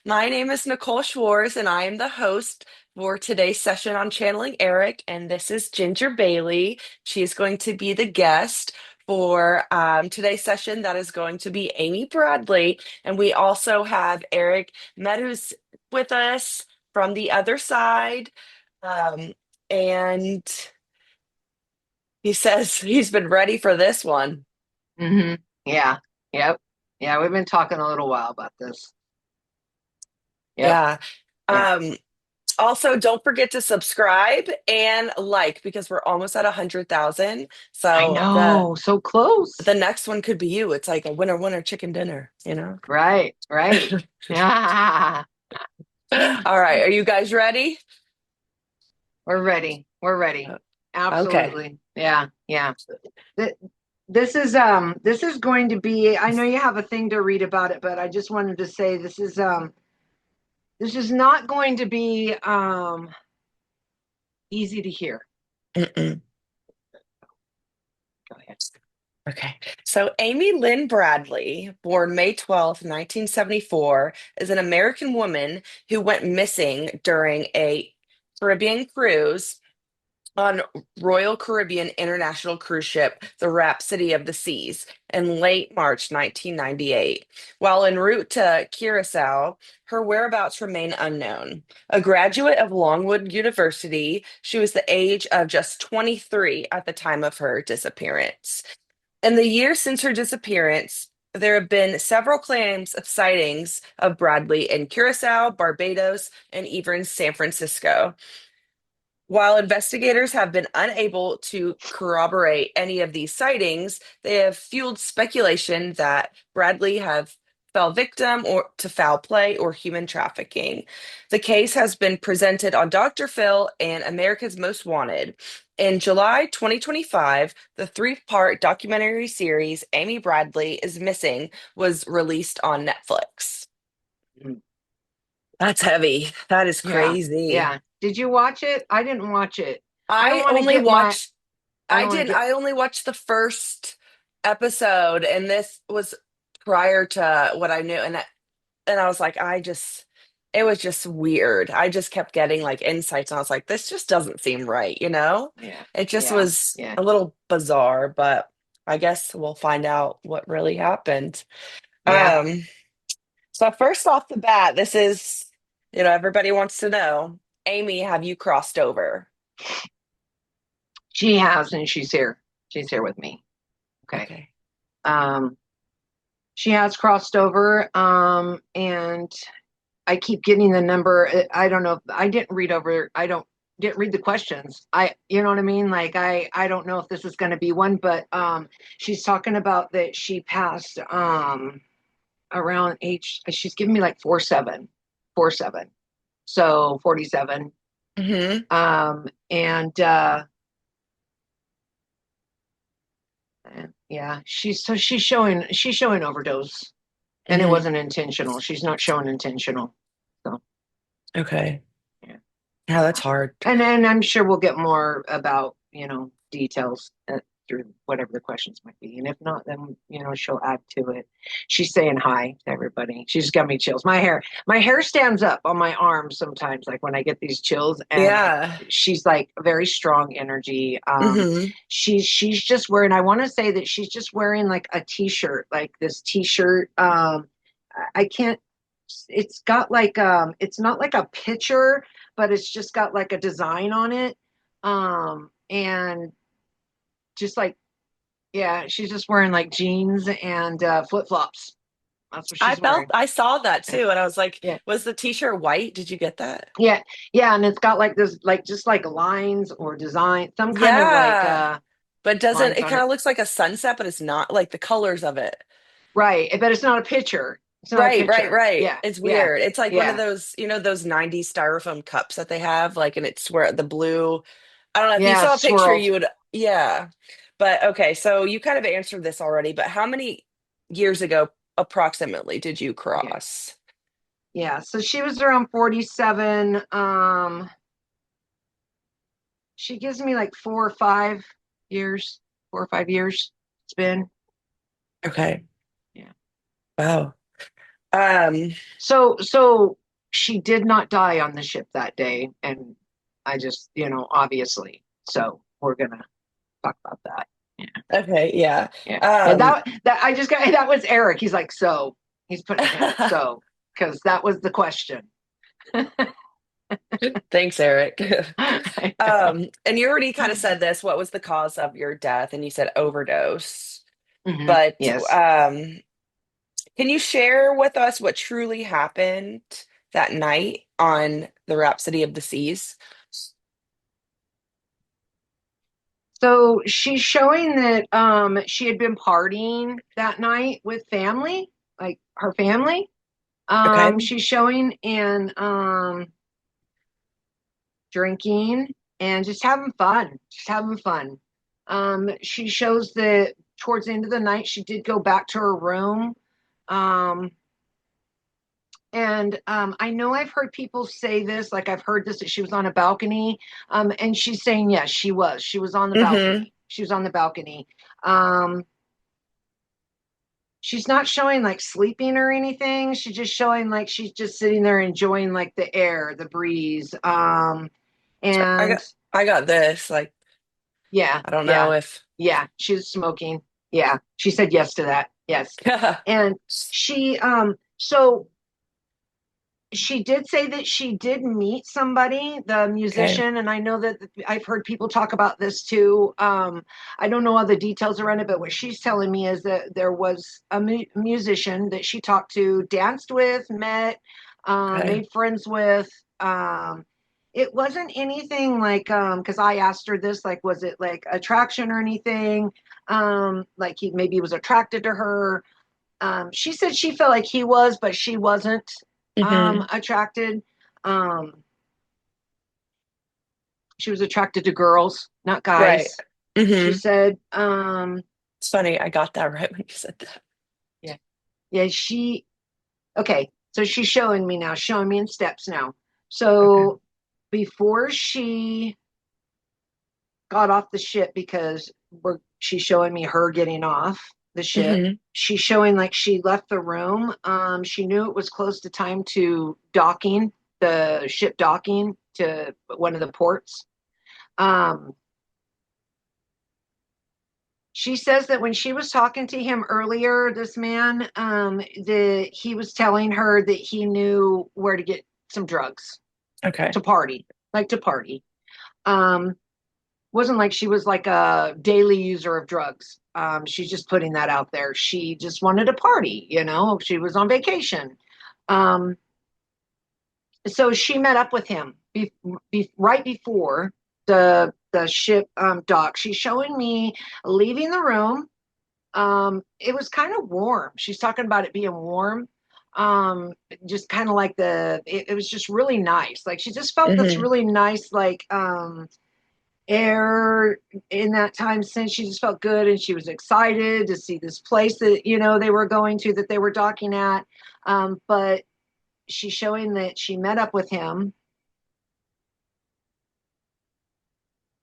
My name is Nicole Schwartz, and I am the host for today's session on channeling Eric. And this is Ginger Bailey. She is going to be the guest for today's session. That is going to be Amy Bradley. And we also have Eric Meadows with us from the other side. Um, and he says he's been ready for this one. Yeah. Yep. Yeah, we've been talking a little while about this. Yep. Yeah. Yeah. Um, Also, don't forget to subscribe and like because we're almost at 100,000. I So the know. So close. the next one could be you. It's like a winner winner chicken dinner, you know? Right. Right. Yeah. All right, are you guys ready? We're ready. We're ready. Okay. Absolutely. Yeah. Yeah. Th- this is going to be, I know you have a thing to read about it, but I just wanted to say this is not going to be easy to hear. Mm-mm. Go ahead. Okay. So Amy Lynn Bradley, born May 12th, 1974, is an American woman who went missing during a Caribbean cruise on Royal Caribbean International cruise ship, the Rhapsody of the Seas, in late March 1998. While en route to Curacao, her whereabouts remain unknown. A graduate of Longwood University, she was the age of just 23 at the time of her disappearance. In the years since her disappearance, there have been several claims of sightings of Bradley in Curacao, Barbados, and even San Francisco. While investigators have been unable to corroborate any of these sightings, they have fueled speculation that Bradley have fell victim or to foul play or human trafficking. The case has been presented on Dr. Phil and America's Most Wanted. In July 2025, the three-part documentary series Amy Bradley is Missing was released on Netflix. Mhm. That's heavy. That is Yeah. crazy. Yeah. Did you watch it? I didn't watch it. I don't I want to only get my watched I don't want to get I only watched the first episode, and this was prior to what I knew, and I was like, it was just weird. I just kept getting like insights, and I was like, this just doesn't seem right, you know? Yeah. It just Yeah. was Yeah. a little bizarre, but I guess we'll find out what really happened. Yeah. Um, so first off the bat, this is, everybody wants to know, Amy, have you crossed over? She has, and she's here. She's here with me. Okay. Okay. Um, she has crossed over. And I keep getting the number. I don't know. I didn't read over. I don't didn't read the questions. You know what I mean? Like I don't know if this is going to be one, but she's talking about that she passed around age. She's giving me like 4-7. So 47. Hmm. And yeah, she's showing overdose, and it Hmm. wasn't intentional. She's not showing intentional. So Okay. yeah. Yeah, that's hard. And then I'm sure we'll get more about, details through whatever the questions might be. And if not, then, she'll add to it. She's saying hi to everybody. She's got me chills. My hair stands up on my arms sometimes, like when I get these chills. And Yeah. she's like very strong energy. Hmm. She's just wearing, I want to say that she's just wearing like a t-shirt, like this t-shirt. I can't, it's got like, it's not like a picture, but it's just got like a design on it. And just like, yeah, she's just wearing like jeans and flip-flops. That's what she's wearing. I saw that Yeah. too, and I was like, Yeah. was the t-shirt white? Did you get that? Yeah. Yeah. And it's got like this, like just like lines or design, some kind of like Yeah. But doesn't lines it on kind it. of looks like a sunset, but it's not like the colors of it. Right. But it's not a picture. It's not a Right, right, picture. right. Yeah. It's Yeah. weird. It's like one of Yeah. those, those 90s styrofoam cups that they have, like, and it's where the blue, I don't know if you Yeah. saw a picture, Swirls. you would, yeah. But okay, so you kind of answered this already, but how many years ago approximately did you Yeah. cross? Yeah. So she was around 47. She gives me like 4 or 5 years, 4 or 5 years. It's been. Okay. Yeah. Wow. Um, So she did not die on the ship that day, and I just, obviously. So we're gonna talk about that. Yeah, okay, yeah. yeah, yeah. Um, That I just got that was Eric. He's like, so he's putting his hand up, so because that was the question. Thanks, Eric. I know. And you already kind of said this. What was the cause of your death? And you said overdose. But Yes. can you share with us what truly happened that night on the Rhapsody of the Seas? So she's showing that she had been partying that night with family, like her family. Okay. She's showing and drinking and just having fun, just having fun. She shows that towards the end of the night, she did go back to her room. Um, and I know I've heard people say this, like I've heard this that she was on a balcony. And she's saying, yes, she was. She was on the Mm-hmm. balcony. She was on the balcony. Um, she's not showing like sleeping or anything. She's just showing like she's just sitting there enjoying like the air, the breeze. I And got I got this. Like, yeah, I don't know yeah, if yeah. She was smoking. Yeah, she said yes to that. Yes. And so she did say that she did meet somebody, the okay. musician, and I know that I've heard people talk about this too. I don't know all the details around it, but what she's telling me is that there was a musician that she talked to, danced with, met, Okay. made friends with. It wasn't anything like because I asked her this, like, was it like attraction or anything? Like he maybe was attracted to her. She said she felt like he was, but she wasn't Mm-hmm. attracted. Um, she was attracted to girls, not Right. guys. She Mm-hmm. said, It's funny. I got that right when you said that. yeah, yeah, okay. So she's showing me now, showing me in steps now. Okay. So before she got off the ship, because she's showing me her getting off the ship. Mm-hmm. She's showing like she left the room. She knew it was close to time to docking, the ship docking to one of the ports. Um, she says that when she was talking to him earlier, this man, that he was telling her that he knew where to get some drugs Okay. to party, like to party. Um, wasn't like she was like a daily user of drugs. She's just putting that out there. She just wanted to party, She was on vacation. Um, so she met up with him right before the ship dock. She's showing me leaving the room. It was kind of warm. She's talking about it being warm. Just kind of like it was just really nice. Like she just felt this Mm-hmm. really nice, like air in that time since she just felt good and she was excited to see this place that they were going to, that they were docking at. But she's showing that she met up with him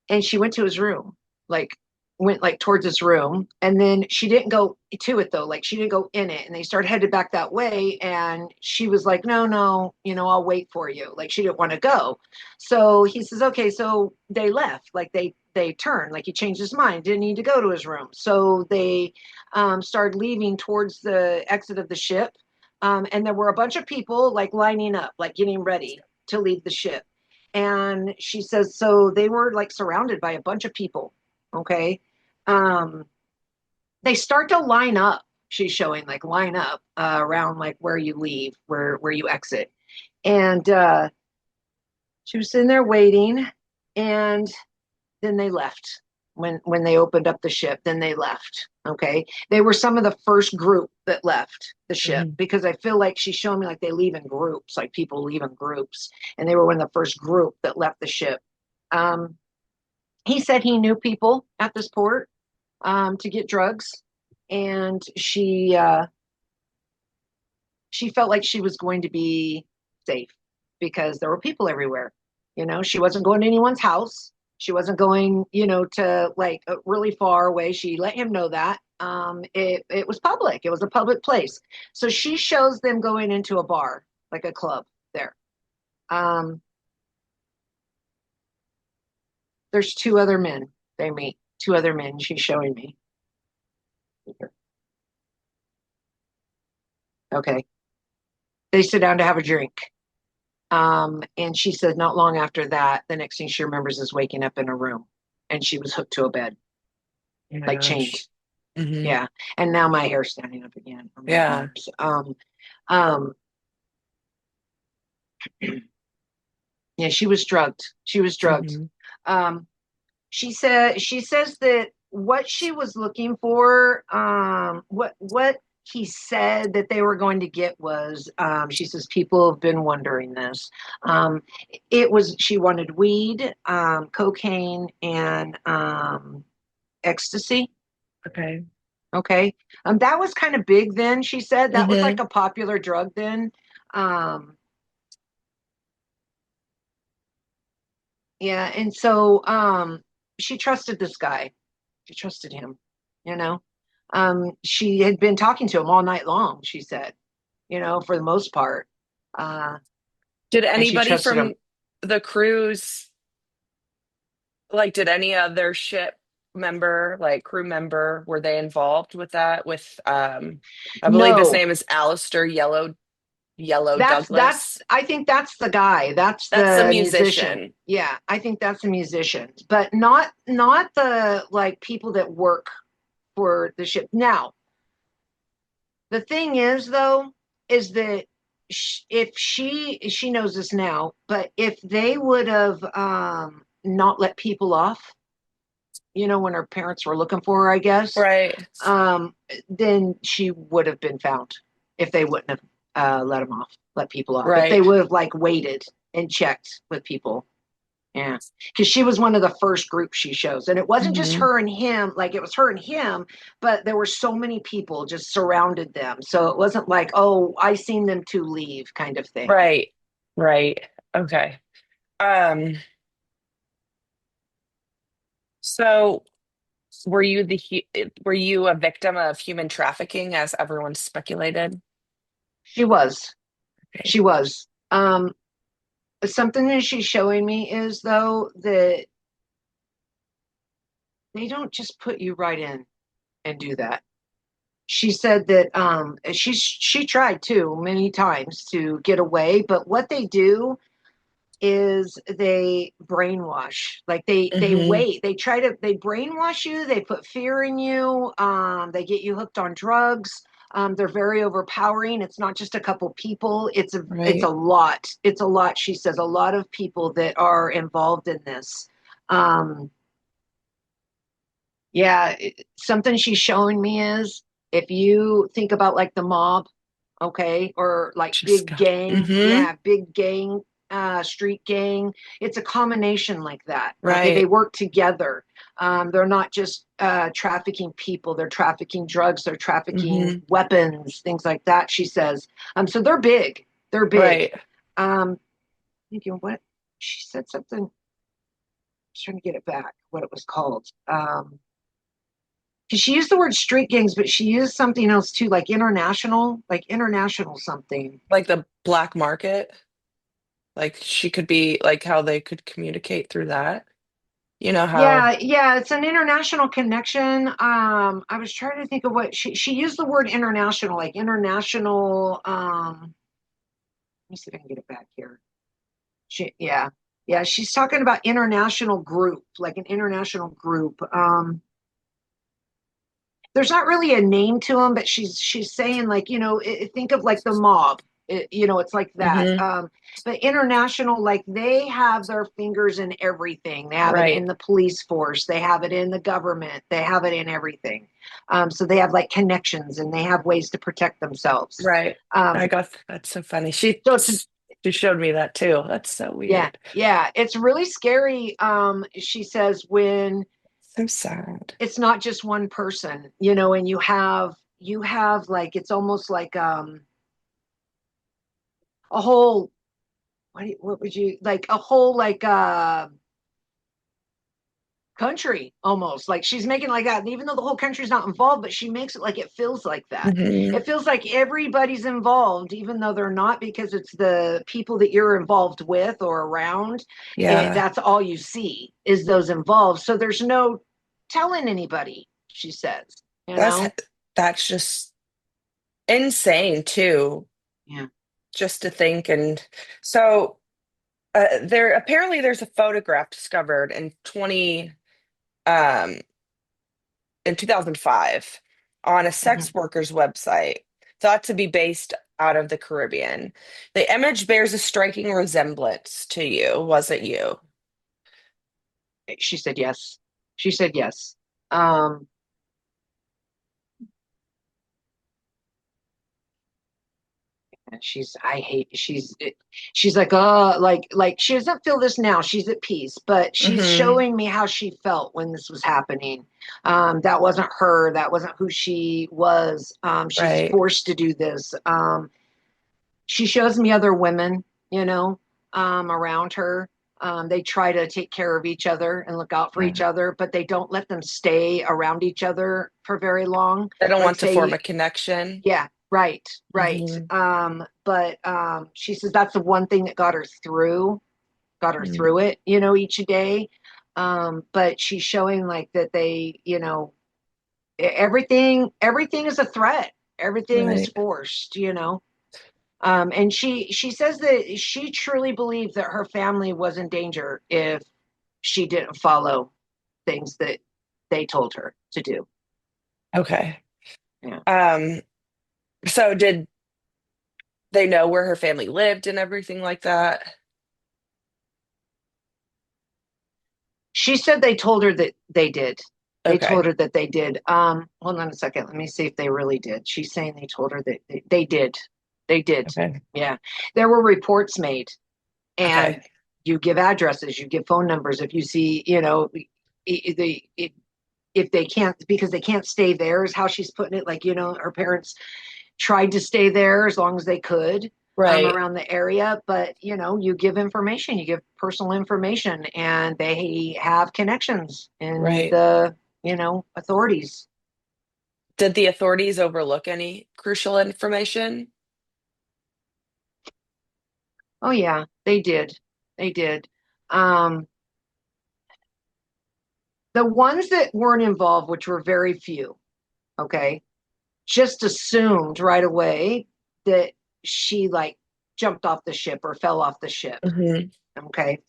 and she went to his room, like went like towards his room, and then she didn't go to it though, like she didn't go in it, and they started headed back that way, and she was like, no, no, I'll wait for you, like she didn't want to go. So he says, okay. So they left, like they turned, like he changed his mind, didn't need to go to his room. So they started leaving towards the exit of the ship. And there were a bunch of people like lining up, like getting ready to leave the ship. And she says, so they were like surrounded by a bunch of people. Okay. Um, they start to line up. She's showing like line up around like where you leave, where you exit. And she was sitting there waiting, and then they left. When they opened up the ship, then they left. Okay. They were some of the first group that left the ship, Mm-hmm. because I feel like she's showing me like they leave in groups, like people leave in groups, and they were one of the first group that left the ship. Um, he said he knew people at this port to get drugs, and she felt like she was going to be safe because there were people everywhere. She wasn't going to anyone's house. She wasn't going, to like really far away. She let him know that. It was public. It was a public place. So she shows them going into a bar, like a club there. Um, there's two other men they meet. Two other men she's showing me. Okay. They sit down to have a drink. And she said not long after that, the next thing she remembers is waking up in a room and she was hooked to a bed, Oh my like chained. gosh. Hmm. Yeah. And now my hair's standing up again on my Yeah. arms. Um, yeah, she was drugged. She was drugged. Hmm. Um, she says that what she was looking for, what he said that they were going to get was, she says people have been wondering this. Um, it was she wanted weed, cocaine, and ecstasy. Okay. Okay, that was kind of big then. She said that was like Hmm. a popular drug then. Um, yeah, and so she trusted this guy. She trusted him, you know. She had been talking to him all night long, she said, for the most part. Uh, Did and she anybody trusted him. from the cruise, like, did any other ship member, like crew member, were they involved with that? With, I believe his No, name is Alistair Yellow that's Douglas. I think that's the guy. That's That's the the musician. musician. Yeah, I think that's the musician, but not the like people that work for the ship. Now, the thing is though, is that if she knows this now, but if they would have not let people off, when her parents were looking for her, I guess, Right. um, then she would have been found if they wouldn't have let people off. If they Right. would have like waited and checked with people. Yeah. Because she was one of the first groups she shows. And it wasn't just Hmm. her and him, like it was her and him, but there were so many people just surrounded them. So it wasn't like, oh, I seen them two leave kind of thing. Right. Right. Okay. Um, so were you a victim of human trafficking as everyone speculated? She was. Okay. She was. Something that she's showing me is though that they don't just put you right in and do that. She said that she tried too many times to get away, but what they do is they brainwash. Like they Hmm. wait. They brainwash you, they put fear in you, they get you hooked on drugs. They're very overpowering. It's not just a couple people, it's a Right. lot. It's a lot, she says, a lot of people that are involved in this. Um, yeah, something she's showing me is if you think about like the mob, okay, or like Just big got. gang, Hmm. yeah, big gang, street gang, it's a combination like that. Okay, they Right. work together. They're not just trafficking people, they're trafficking drugs, they're trafficking Hmm. weapons, things like that, she says. So they're big. They're big. Right. Um, thinking what she said something, I was trying to get it back, what it was called. Because she used the word street gangs, but she used something else too, like international something. Like the black market. Like she could be like how they could communicate through that. You know how. Yeah, yeah, it's an international connection. I was trying to think of what she used the word international, like international. Let me see if I can get it back here. Yeah, yeah, she's talking about international group, like an international group. There's not really a name to them, but she's saying like think of like the mob. It's like that. Hmm. But international, like they have their fingers in everything. They have it in Right. the police force. They have it in the government. They have it in everything. So they have like connections and they have ways to protect themselves. Right. Um, That's so funny. She so it's she showed me that too. That's so yeah, weird. yeah, it's really scary. She says when So sad. it's not just one person, and you have like it's almost like a whole what would you like a whole like country almost. Like she's making like that. And even though the whole country's not involved, but she makes it like it feels like that. Hmm. It feels like everybody's involved, even though they're not, because it's the people that you're involved with or around. Yeah, That's all you see is those involved. So there's no telling anybody, she says, you that's know? that's just insane too, Yeah. just to think. And so there's a photograph discovered um in 2005 on a Mm-hmm. sex worker's website thought to be based out of the Caribbean. The image bears a striking resemblance to you. Was it you? She said yes. She said yes. Um, I hate she's like like she doesn't feel this now, she's at peace, but she's Hmm. showing me how she felt when this was happening. That wasn't her, that wasn't who she was. She's Right. forced to do this. She shows me other women, you know, around her. They try to take care of each other and look out for each Yeah. other, but they don't let them stay around each other for very long. I don't Like want to form a say, connection. yeah, right, right. Hmm. But she says that's the one thing that got her through it, you know, each day. But she's showing like that they, you know, everything is a threat. Everything is Right. forced, you know. And she says that she truly believed that her family was in danger if she didn't follow things that they told her to do. Okay. Yeah. Um, so did they know where her family lived and everything like that? She said they told her that they did. They told Okay. her that they did. Hold on a second. Let me see if they really did. She's saying they told her that they did. They did. Okay. Yeah. There were reports made, and Okay. you give addresses, you give phone numbers. If you see, you know, if they can't, because they can't stay there, is how she's putting it. Like, you know, her parents tried to stay there as long as they could, Right. around the area. But, you know, you give information, you give personal information, and they have connections in Right. the, you know, authorities. Did the authorities overlook any crucial information? Oh, yeah, they did. They did. Um, the ones that weren't involved, which were very few, okay, just assumed right away that she like jumped off the ship or fell off the ship. Hmm. Okay.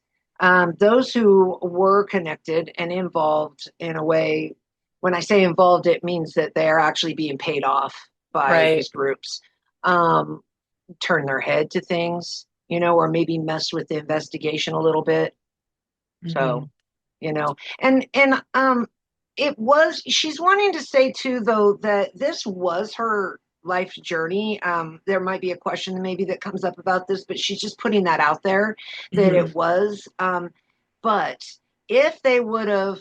Those who were connected and involved in a way, when I say involved, it means that they're actually being paid off by Right. these groups, um, turn their head to things, you know, or maybe mess with the investigation a little bit. So, Hmm. you know, and it was, she's wanting to say too though that this was her life journey. There might be a question maybe that comes up about this, but she's just putting that out there that Hmm. it was. But if they would have,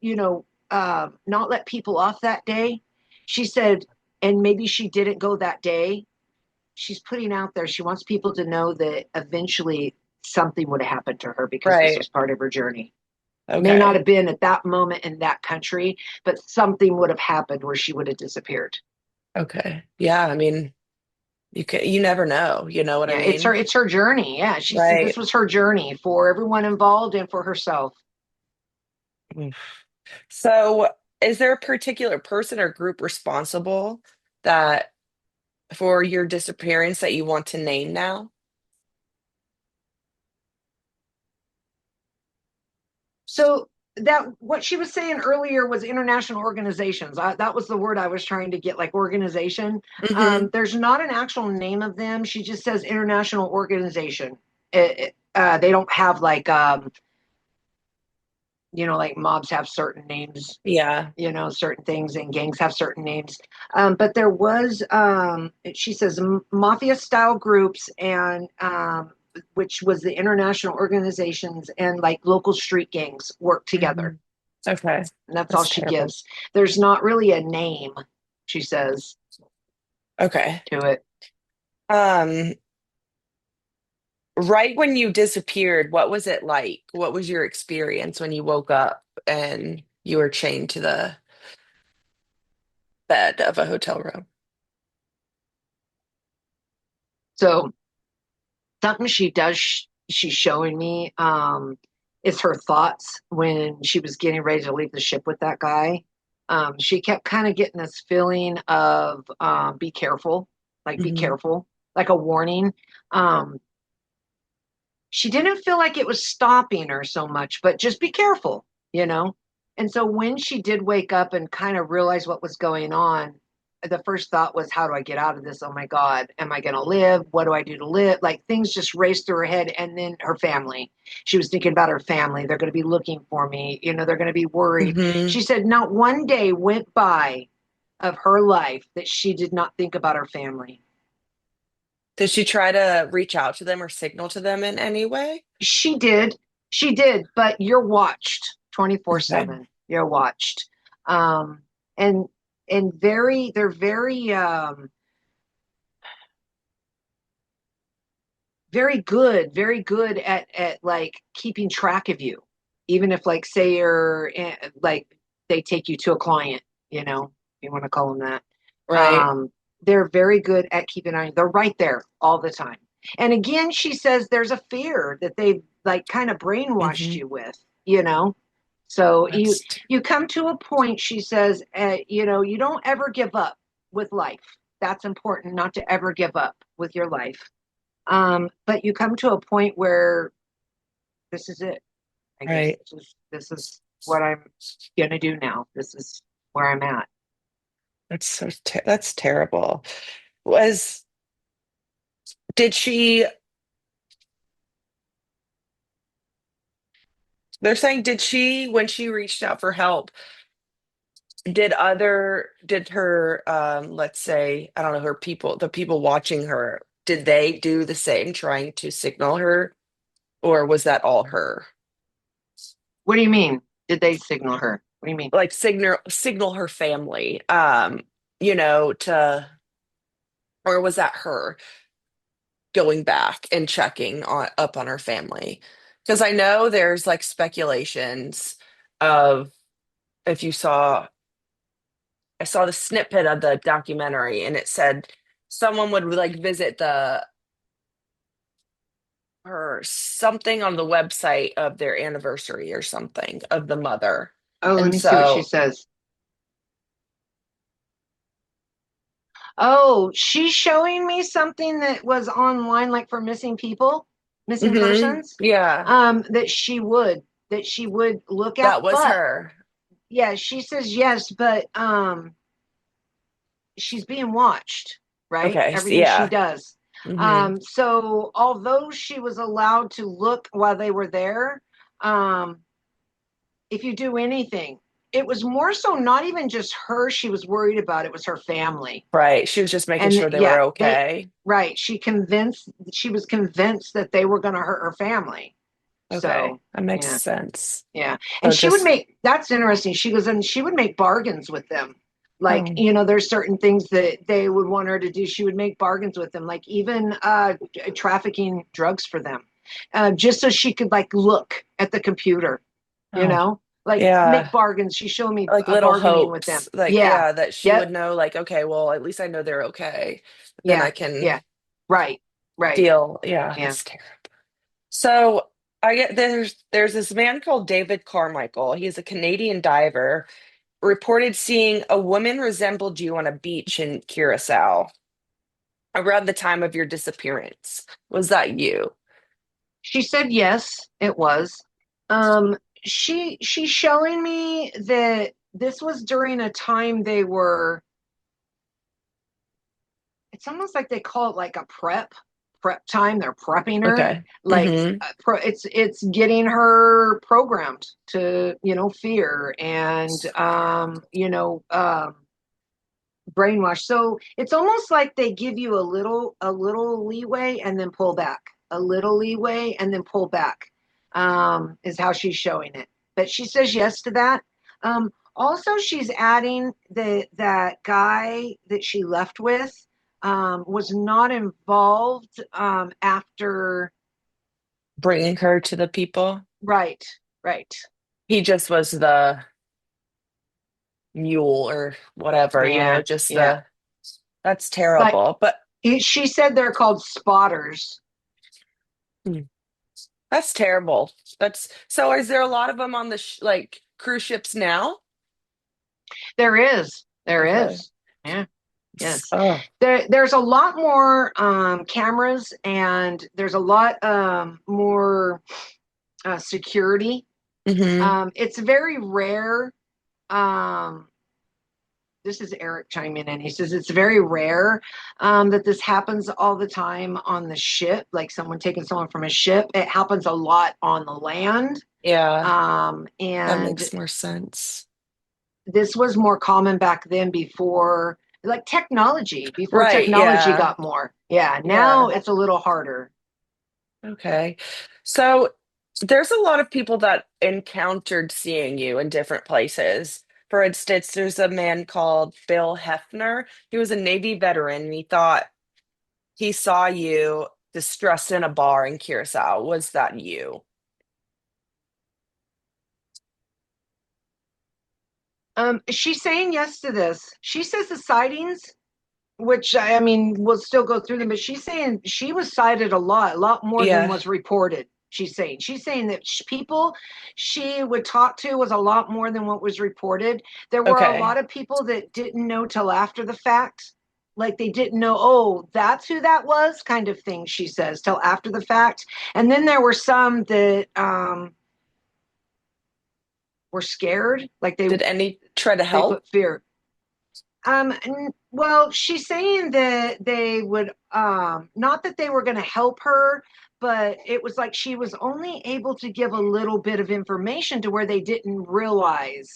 you know, not let people off that day, she said, and maybe she didn't go that day, she's putting out there, she wants people to know that eventually something would have happened to her because this Right. was part of her journey. May not Okay. have been at that moment in that country, but something would have happened where she would have disappeared. Okay. Yeah, I mean, you never know, you know what I Yeah, mean? it's her journey. Yeah, she said this Right. was her journey for everyone involved and for herself. Mm. So, is there a particular person or group responsible that for your disappearance that you want to name now? So that what she was saying earlier was international organizations. That was the word I was trying to get, like organization. Hmm. There's not an actual name of them. She just says international organization. They don't have like you know, like mobs have certain names, Yeah. you know, certain things, and gangs have certain names. But there was, she says, mafia style groups, and which was the international organizations, and like local street gangs work together. Hmm. Okay. And that's all That's she terrible. gives. There's not really a name, she says, Okay. to it. Um, right when you disappeared, what was it like? What was your experience when you woke up and you were chained to the bed of a hotel room? So something she does, she's showing me, is her thoughts when she was getting ready to leave the ship with that guy. She kept kind of getting this feeling of be careful, be Hmm. careful, like a warning. Um, she didn't feel like it was stopping her so much, but just be careful, you know? And so when she did wake up and kind of realize what was going on, the first thought was, how do I get out of this? Oh my God, am I going to live? What do I do to live? Like things just raced through her head. And then her family. She was thinking about her family. They're going to be looking for me. They're going to be worried. Hmm. She said, not one day went by of her life that she did not think about her family. Did she try to reach out to them or signal to them in any way? She did. She did, but you're watched Okay. 24/7. You're watched. Um and they're very good at like keeping track of you. Even if like say you're like they take you to a client, if you want to call them that. Right. Um they're very good at keeping on. They're right there all the time. And again, she says there's a fear that they've like kind of brainwashed Hmm. you with, you know. So That's you come to a point, she says, you don't ever give up with life. That's important, not to ever give up with your life. But you come to a point where this is it. I guess right. this is what I'm gonna do now. This is where I'm at. That's terrible. Was did she They're saying did she when she reached out for help, did her let's say, I don't know, her people, the people watching her, did they do the same trying to signal her, or was that all her? What do you mean? Did they signal her? What do you mean? Like signal her family, to, or was that her going back and checking up on her family? Because I know there's like speculations of, if you saw, I saw the snippet of the documentary and it said someone would like visit the or something on the website of their anniversary or something of the mother. Oh, let And me see what she so, says. Oh, she's showing me something that was online, like for missing people, missing persons. yeah, That she would look at, that was but her. yeah, she says yes, but she's being watched, right? Okay, so Everything she yeah. does. Hmm. So although she was allowed to look while they were there, um, if you do anything, it was more so not even just her she was worried about, it was her family. Right. She was just making And sure they were yeah, okay. right, she was convinced that they were going to hurt her family. Okay, So, that makes yeah. sense. Yeah. And So she would just, make, that's interesting. She goes, and she would make bargains with them. Like, oh, there's certain things that they would want her to do. She would make bargains with them, like even trafficking drugs for them, just so she could like look at the computer, oh, like make yeah. bargains. She showed me Like little bargaining with them. hopes, like, Yeah. yeah, that she would Yep. know, like, okay, well, at least I know they're okay. Then Yeah. I can Yeah. Right. Right. deal. Yeah, Yeah. that's terrible. So I get there's this man called David Carmichael. He's a Canadian diver, reported seeing a woman resembled you on a beach in Curacao around the time of your disappearance. Was that you? She said yes, it was. She's showing me that this was during a time they were, it's almost like they call it like a prep time. They're prepping her. Okay. Like Mm-hmm. it's getting her programmed to, fear and brainwash. So it's almost like they give you a little leeway and then pull back, a little leeway and then pull back. Is how she's showing it. But she says yes to that. Also, she's adding that guy that she left with was not involved after. bringing her to the people. Right, right. He just was the mule or whatever, Yeah, just yeah. the, that's But terrible. But she said they're called spotters. hmm, that's terrible. That's so, is there a lot of them on the like cruise ships now? There is. There Okay. is. Yeah. Yes. Oh. There's a lot more cameras, and there's a lot more security. Hmm. It's very rare. Um, this is Erik chiming in. He says it's very rare that this happens all the time on the ship, like someone taking someone from a ship. It happens a lot on the land. Yeah, that And makes more sense. this was more common back then before Right, technology yeah. got more. Yeah, now Yeah. it's a little harder. Okay. So there's a lot of people that encountered seeing you in different places. For instance, there's a man called Bill Hefner. He was a Navy veteran and he thought he saw you distressed in a bar in Curacao. Was that you? She's saying yes to this. She says the sightings, which I mean, we'll still go through them, but she's saying she was cited a lot more than Yeah. was reported. She's saying that people she would talk to was a lot more than what was reported. There were a lot Okay. of people that didn't know till after the fact. Like they didn't know, oh, that's who that was, kind of thing, she says, till after the fact. And then there were some that were scared, like Did any try to they help? put fear. Well, she's saying that they would, not that they were going to help her, but it was like she was only able to give a little bit of information to where they didn't realize,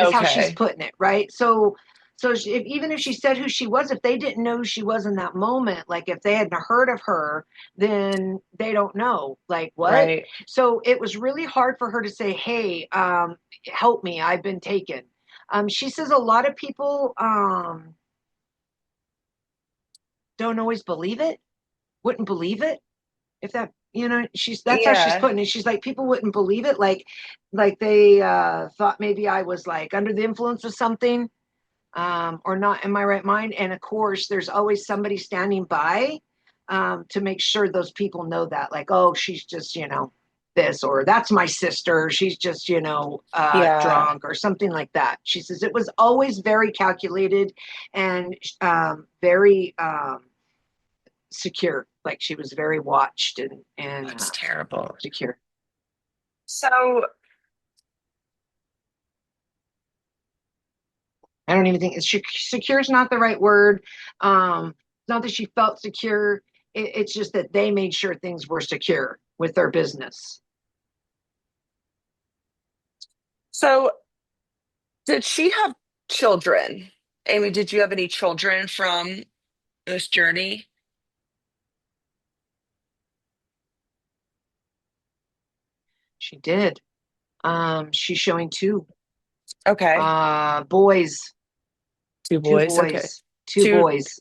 is how she's Okay. putting it, right? So even if she said who she was, if they didn't know who she was in that moment, like if they hadn't heard of her, then they don't know, like what? Right. So it was really hard for her to say, hey, help me, I've been taken. She says a lot of people don't always believe it, wouldn't believe it if that, she's that's how she's Yeah. putting it. She's like, people wouldn't believe it, like they thought maybe I was like under the influence of something, or not in my right mind. And of course, there's always somebody standing by to make sure those people know that, like, oh, she's just, this, or that's my sister. She's just, Yeah. drunk or something like that. She says it was always very calculated and very secure. Like she was very watched and That's terrible. secure. So, I don't even think secure is not the right word. It's not that she felt secure. It's just that they made sure things were secure with their business. so did she have children? Amy, did you have any children from this journey? She did. She's showing Okay. boys, Two two boys. Okay. boys, two Two boys.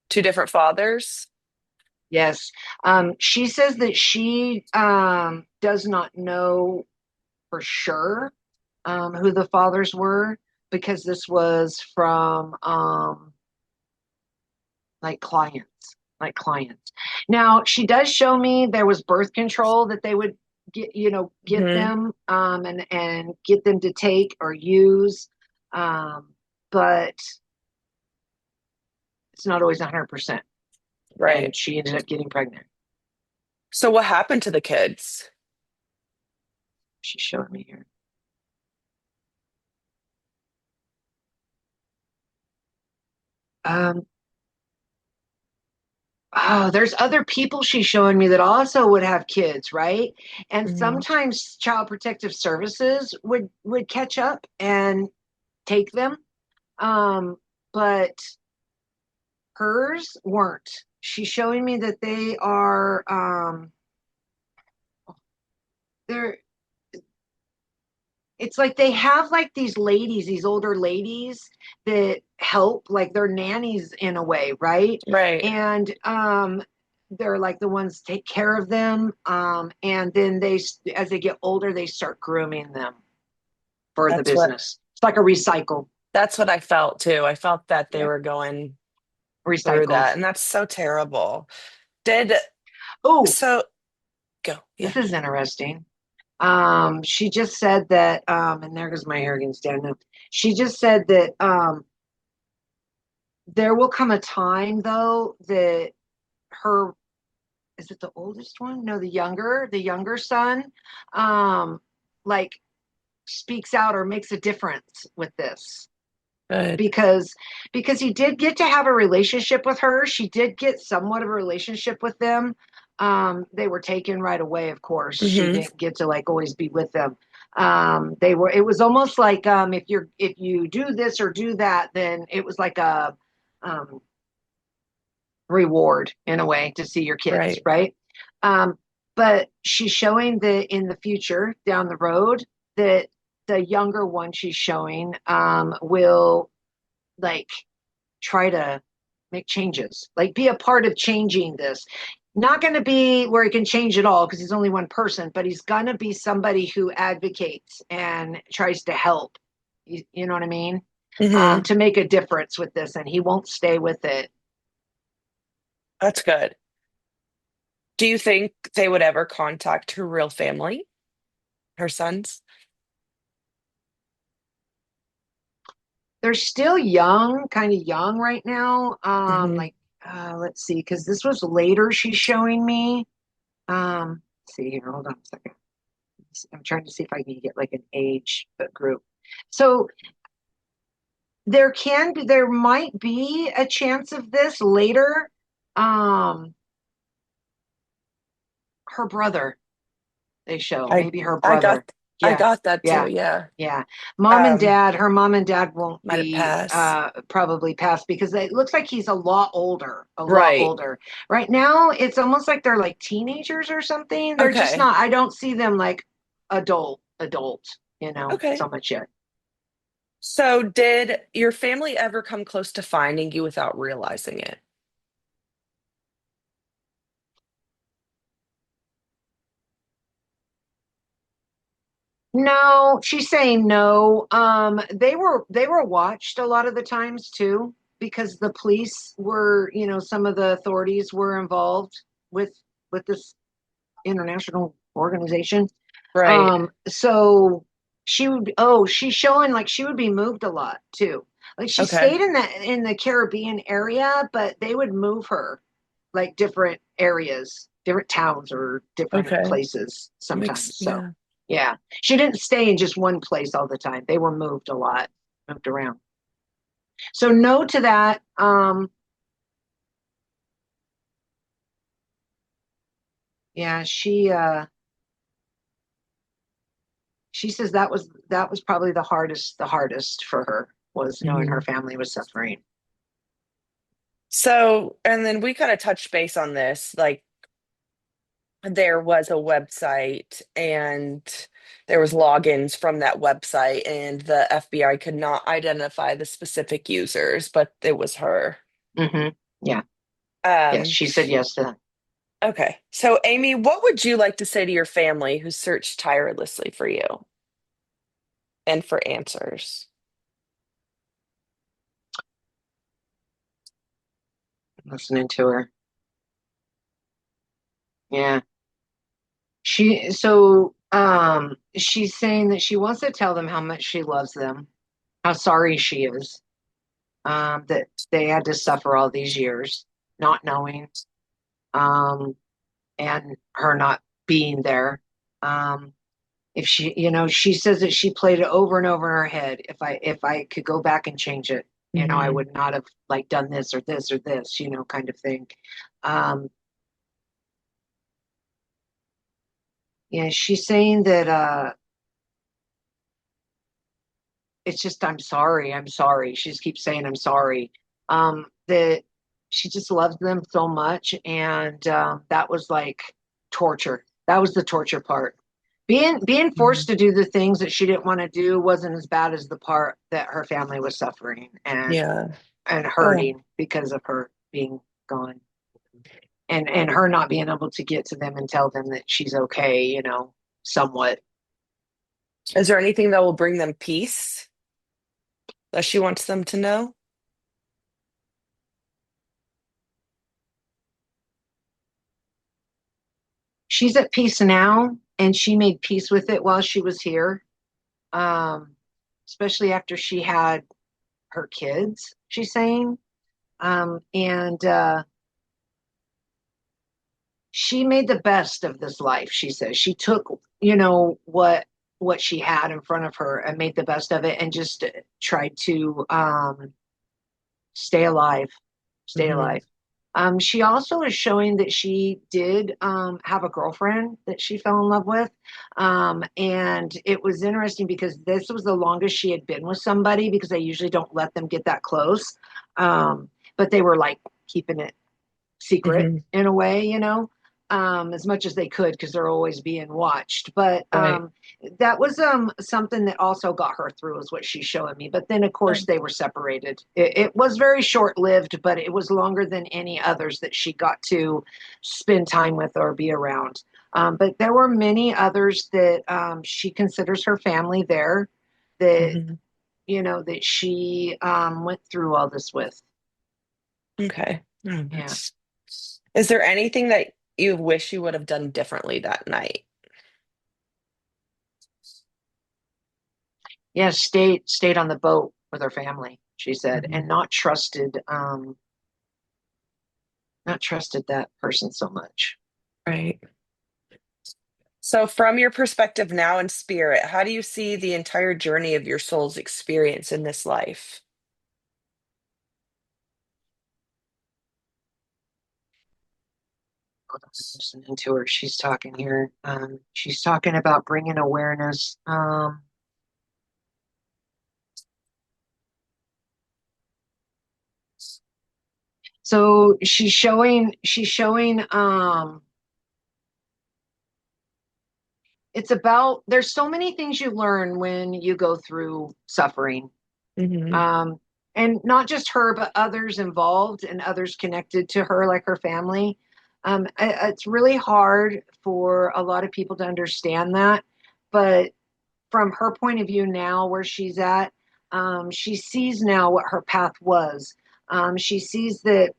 two different fathers. Yes. She says that she does not know for sure who the fathers were because this was from like clients. Now she does show me there was birth control that they would give Hmm. them and get them to take or use, but it's not always 100%. Right. And she ended up getting pregnant. So what happened to the kids? She showed me here. Um, oh, there's other people she's showing me that also would have kids, right? And Mhm. sometimes child protective services would catch up and take them. Um, but hers weren't. She's showing me that they are they're it's like they have like these older ladies that help, like they're nannies in a way, right? Right. And they're like the ones take care of them, and then they, as they get older, they start grooming them for the That's what business. It's like a recycle, that's what I felt too. I felt that they yeah, were going through recycled. that, and that's so terrible. Did Oh, so go. this Yeah. is interesting. She just said that, and there goes my hair getting standing up. She just said that there will come a time though that her, is it the oldest one? No, the younger son, um, like speaks out or makes a difference with this Good. because he did get to have a relationship with her. She did get somewhat of a relationship with them. They were taken right away, of course. She Hmm. didn't get to like always be with them. They were, it was almost like, if you do this or do that, then it was like a um, reward in a way to see your kids, Right. right? Um, but she's showing that in the future, down the road, that the younger one she's showing will like try to make changes, like be a part of changing this. Not going to be where he can change it all because he's only one person, but he's going to be somebody who advocates and tries to help. You know what I mean? Hmm. To make a difference with this, and he won't stay with it. That's good. Do you think they would ever contact her real family, her sons? They're still young, kind of young right now. Hmm. Like, let's see, because this was later she's showing me. Let's see here, hold on a second. I'm trying to see if I can get like an age group. So there might be a chance of this later. Um, her brother, they show, I maybe her I brother. got I Yeah, got that too. yeah, Yeah. yeah. Um, Her mom and dad won't Might have be passed. probably passed because it looks like he's a lot Right. older. Right now, it's almost like they're like teenagers or something. They're just Okay. not, I don't see them like adult, Okay. so much yet. So, did your family ever come close to finding you without realizing it? No, she's saying no. They were watched a lot of the times too because the police were, some of the authorities were involved with this international organization. Right. So she's showing like she would be moved a lot too. Like she Okay. stayed in the Caribbean area, but they would move her like different areas, different towns or different Okay. places Makes, sometimes. So yeah. yeah, she didn't stay in just one place all the time. They were moved a lot, moved around. So no to that. Yeah, she says that was probably the hardest for her was knowing her Mhm. family was suffering. So, and then we kind of touched base on this. Like, there was a website and there was logins from that website, and the FBI could not identify the specific users, but it was her. Hmm. Yeah. Yes, Um, she said yes to that. okay. So, Amy, what would you like to say to your family who searched tirelessly for you and for answers? Listening to her. Yeah. She's saying that she wants to tell them how much she loves them, how sorry she is, that they had to suffer all these years, not knowing, um, and her not being there. Um, if she, she says that she played it over and over in her head. If I could go back and change it, I Hmm. would not have like done this or this or this, kind of thing. Um, yeah, she's saying that it's just I'm sorry. She just keeps saying I'm sorry. That she just loves them so much, and that was like torture. That was the torture part. Being forced to do the things that she didn't want to do wasn't as bad as the part that her family was suffering and Yeah. Oh, hurting because of her being gone. and her not being able to get to them and tell them that she's okay, somewhat. Is there anything that will bring them peace that she wants them to know? She's at peace now, and she made peace with it while she was here. Um, Especially after she had her kids, she's saying. And she made the best of this life, she says. She took, what she had in front of her and made the best of it and just tried to stay alive, stay Hmm. alive. She also is showing that she did have a girlfriend that she fell in love with. And it was interesting because this was the longest she had been with somebody because I usually don't let them get that close. But they were like keeping it secret Hmm. in a way, as much as they could because they're always being watched. But Right. that was something that also got her through, is what she's showing me. But then, of course, Oh. they were separated. It was very short lived, but it was longer than any others that she got to spend time with or be around. But there were many others that she considers her family there that, Hmm. that she went through all this with. Okay. Oh, Yeah. that's... Is there anything that you wish you would have done differently that night? Yeah, stayed on the boat with her family, she said, and Hmm. not trusted that person so much. Right. So, from your perspective now in spirit, how do you see the entire journey of your soul's experience in this life? Hold on, I'm listening to her. She's talking here. She's talking about bringing awareness. So she's showing it's about there's so many things you learn when you go through suffering. Hmm. Um, and not just her, but others involved and others connected to her, like her family. It's really hard for a lot of people to understand that. But from her point of view now, where she's at, she sees now what her path was. She sees that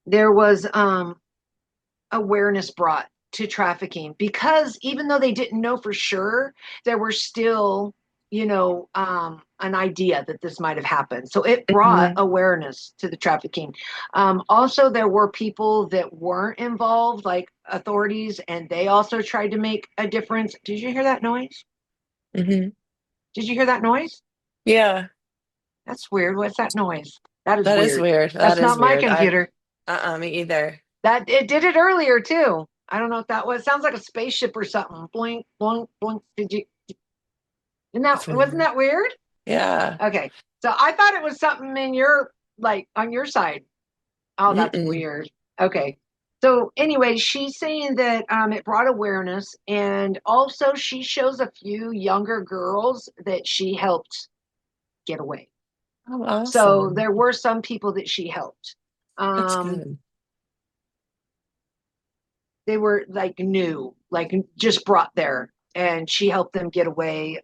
there was awareness brought to trafficking because even though they didn't know for sure, there were still, an idea that this might have happened. So it brought Hmm. awareness to the trafficking. Also, there were people that weren't involved, like authorities, and they also tried to make a difference. Did you hear that noise? Hmm. Did you hear that noise? Yeah, That's weird. What's that noise? That is that is weird. weird. That That's is not my weird. computer. Me either. That it did it earlier too. I don't know if that was. Sounds like a spaceship or something. Blink, blink, blink. Did you? Isn't that That's wasn't weird. that weird? Yeah. Okay, so I thought it was something in your like on your side. Oh, that's Mm-mm. weird. Okay. So anyway, she's saying that it brought awareness, and also she shows a few younger girls that she helped get away. Oh, So awesome. there were some people that she helped. That's Um, good. they were like new, like just brought there, and she helped them get away.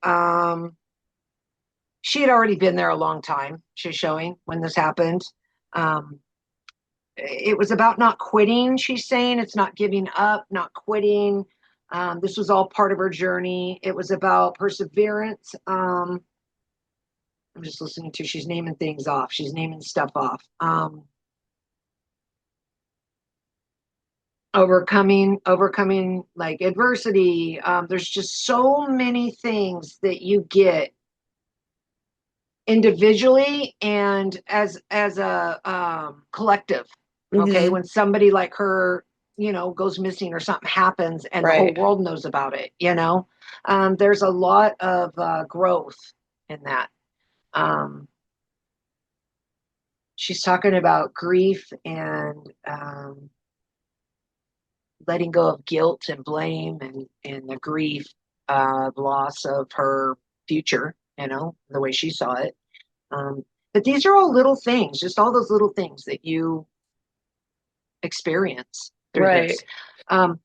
She had already been there a long time. She's showing when this happened. Um, it was about not quitting. She's saying it's not giving up, not quitting. This was all part of her journey. It was about perseverance. I'm just listening to. She's naming things off. She's naming stuff off. Overcoming like adversity. There's just so many things that you get individually and as a collective. Okay, Hmm. when somebody like her, goes missing or something happens and the whole Right. world knows about it, there's a lot of growth in that. um, she's talking about grief and letting go of guilt and blame and the grief, loss of her future, the way she saw it. But these are all little things, just all those little things that you experience through this. Right. Um,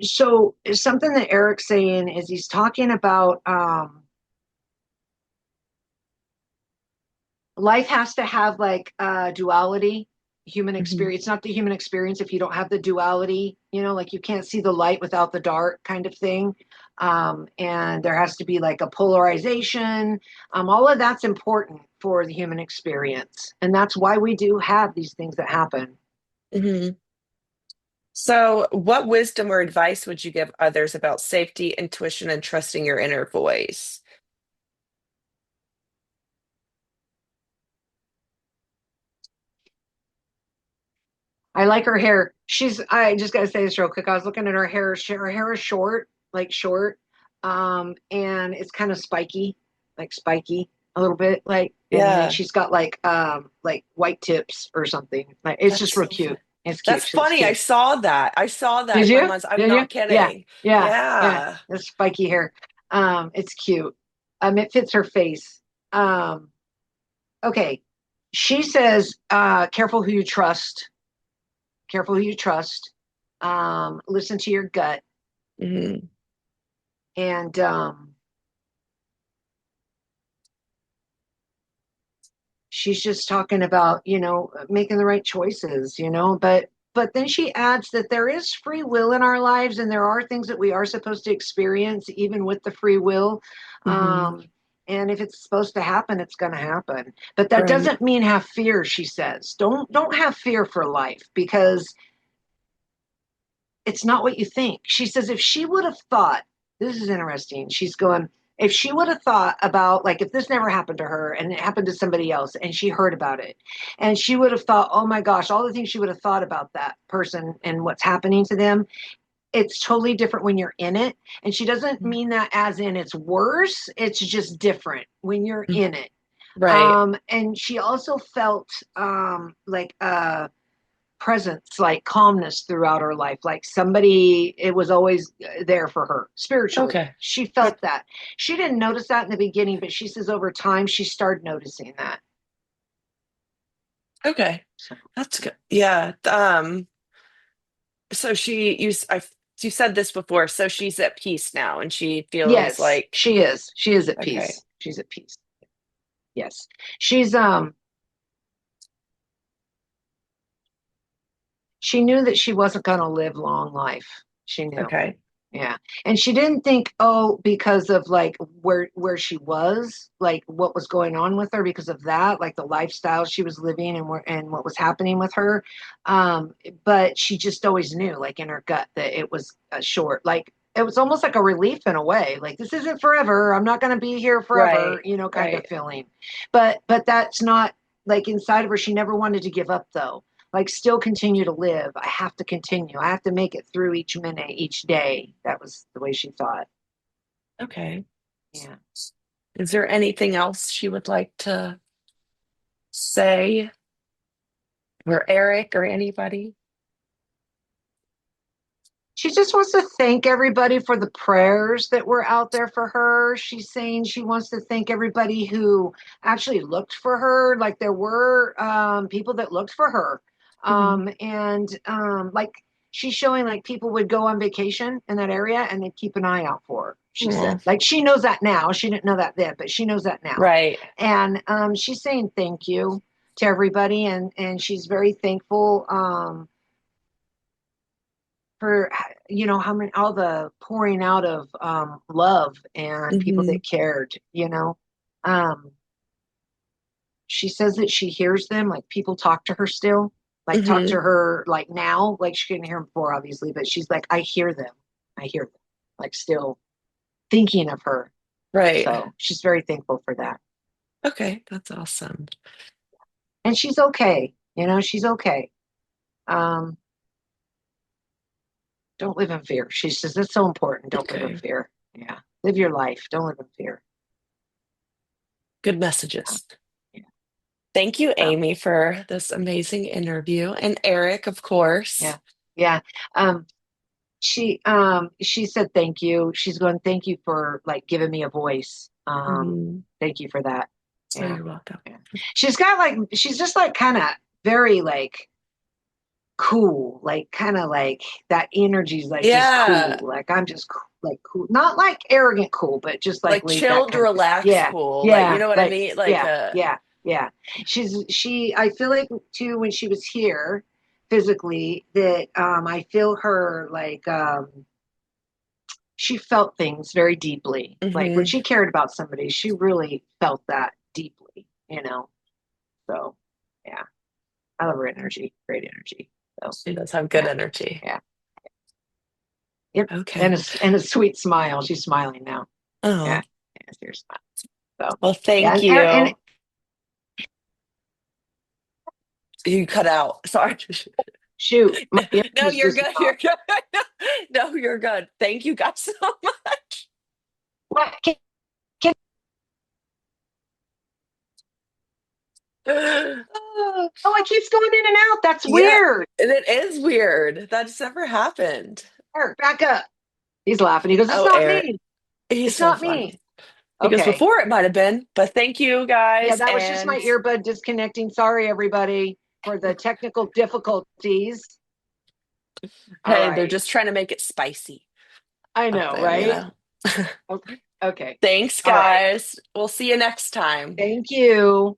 so something that Eric's saying is he's talking about life has to have like duality, human Hmm. experience. It's not the human experience if you don't have the duality, like you can't see the light without the dark kind of thing. And there has to be like a polarization. All of that's important for the human experience. And that's why we do have these things that happen. Hmm. So, what wisdom or advice would you give others about safety, intuition, and trusting your inner voice? I like her hair. I just gotta say this real quick. I was looking at her hair. Her hair is short, like short. And it's kind of spiky, like spiky a little bit, like, and then Yeah, she's got like white tips or something. Like, it's that's just real so fun. cute. It's That's cute. She looks funny. I cute. saw that. I saw that Did in my you? mind's. I'm Did you? not Yeah. kidding. Yeah. Yeah. Yeah. The spiky hair. It's cute. It fits her face. Um, okay. She says, careful who you trust. Careful who you trust. Listen to your gut. Hmm. And she's just talking about, making the right choices, but then she adds that there is free will in our lives and there are things that we are supposed to experience even with the free will. Hmm. um and if it's supposed to happen, it's going to happen, but that Right. doesn't mean have fear. She says don't have fear for life, because it's not what you think. She says if she would have thought, this is interesting. She's going, if she would have thought about, like, if this never happened to her and it happened to somebody else and she heard about it, and she would have thought, oh my gosh, all the things she would have thought about that person and what's happening to them, it's totally different when you're in it. And she doesn't mean that as in it's worse, it's just different when you're in it. Right. And she also felt like presence, like calmness throughout her life, like somebody, it was always there for her spiritually. Okay. She Good. felt that. She didn't notice that in the beginning, but she says over time she started noticing that. Okay. So That's good. Yeah. So you said this before, so she's at peace now and she feels yes, like, she is at okay. peace. She's at peace. Yes. She's she knew that she wasn't going to live long life. She knew. Okay. Yeah. And she didn't think, oh, because of like where she was, like what was going on with her because of that, like the lifestyle she was living and what was happening with her. But she just always knew, like in her gut, that it was short. Like it was almost like a relief in a way. Like this isn't forever. I'm not going to be here forever, Right. kind of Right. feeling. But that's not, like, inside of her. She never wanted to give up though, like still continue to live. I have to continue. I have to make it through each minute, each day. That was the way she thought. Okay. Yeah. Is there anything else she would like to say, or Eric or anybody? She just wants to thank everybody for the prayers that were out there for her. She's saying she wants to thank everybody who actually looked for her. Like there were people that looked for her. Hmm. And like she's showing, like people would go on vacation in that area and they'd keep an eye out for her. She said, Oh, like she knows that now. She didn't know that then, but she knows that now. right. And she's saying thank you to everybody, and she's very thankful. For how many, all the pouring out of love and people Hmm. that cared. um she says that she hears them, like people talk to her still, like talk to Hmm. her like now, like she couldn't hear them before obviously, but she's like, I hear them. I hear them, like still thinking of her. Right. So she's very thankful for that. Okay. That's awesome. And she's okay. She's okay. um don't live in fear. She says that's so important. Don't live in Okay. fear. Yeah, live your life. Don't live in fear. Good Yeah. messages. Yeah. Thank you, So Amy, for this amazing interview. And Eric, of yeah. course. Yeah. She said thank you. She's going, thank you for like giving me a voice. Hmm. Thank you for that. So Yeah. you're welcome. Yeah. She's just like kind of very like cool, like kind of like that energy's like just Yeah. cool. Like I'm just like cool, not like arrogant cool, but just like Like laid back chilled, kind of cool. relaxed, Yeah, cool. Like, you yeah, know what I like mean? Like, yeah, yeah, yeah. She I feel like too when she was here physically that I feel her like she felt things very deeply. Like when mhm. she cared about somebody, she really felt that deeply, you know. So yeah, I love her energy, great energy. So She does have good yeah, energy. yeah, yep. Okay. And a sweet smile. She's smiling now. Oh, Yeah, yeah, she's smiling. So well, yeah, thank and you. You cut out. Sorry. shoot, my No, earpiece you're just good. went You're off. good. No, you're good. Thank you guys so much. What? Can, oh, it keeps going in and out. That's Yeah, weird. and it is weird. That's never happened. Eric, back up. He's laughing. He goes, "It's Oh, not Eric, me. he's It's so not me." funny. Because Okay. before it might have been, but thank you Yeah, guys. that was just my And earbud disconnecting. Sorry, everybody, for the technical difficulties. All hey, they're right. just trying to make it spicy I up know, there, you right? know? Okay. Okay. Thanks, All right. guys. We'll see you next time. Thank you.